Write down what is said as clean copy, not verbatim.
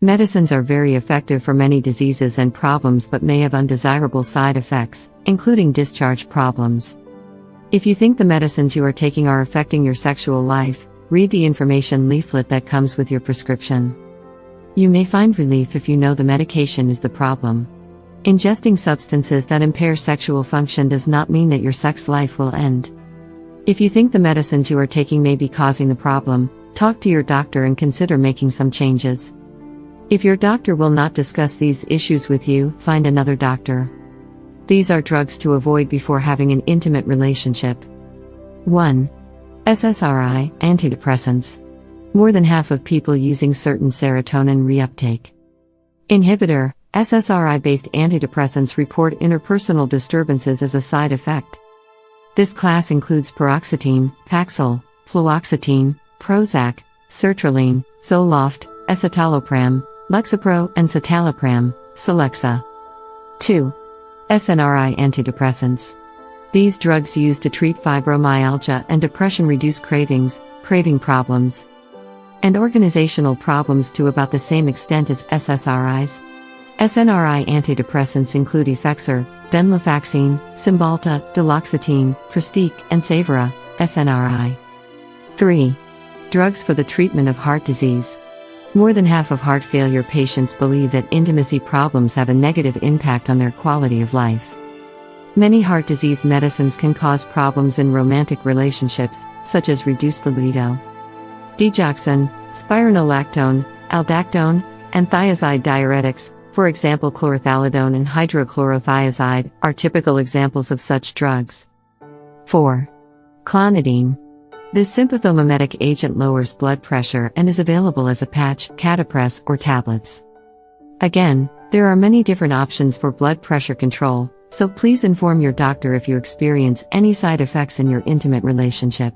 Medicines are very effective for many diseases and problems but may have undesirable side effects, including discharge problems. If you think the medicines you are taking are affecting your sexual life, read the information leaflet that comes with your prescription. You may find relief if you know the medication is the problem. Ingesting substances that impair sexual function does not mean that your sex life will end. If you think the medicines you are taking may be causing the problem, talk to your doctor and consider making some changes. If your doctor will not discuss these issues with you, find another doctor. These are drugs to avoid before having an intimate relationship. 1. SSRI Antidepressants. More than half of people using certain serotonin reuptake inhibitor, SSRI-based antidepressants report interpersonal disturbances as a side effect. This class includes paroxetine, Paxil, fluoxetine, Prozac, sertraline, Zoloft, escitalopram, Lexapro and citalopram, Celexa. 2. SNRI Antidepressants. These drugs used to treat fibromyalgia and depression reduce cravings, craving problems, and organizational problems to about the same extent as SSRIs. SNRI antidepressants include Effexor, venlafaxine, Cymbalta, duloxetine, Pristiq, and Savara, SNRI. 3. Drugs for the treatment of heart disease. More than half of heart failure patients believe that intimacy problems have a negative impact on their quality of life. Many heart disease medicines can cause problems in romantic relationships, such as reduced libido. Digoxin, spironolactone, aldactone, and thiazide diuretics, for example chlorothalidone and hydrochlorothiazide, are typical examples of such drugs. 4. Clonidine. This sympathomimetic agent lowers blood pressure and is available as a patch, Catapres, or tablets. Again, there are many different options for blood pressure control, so please inform your doctor if you experience any side effects in your intimate relationship.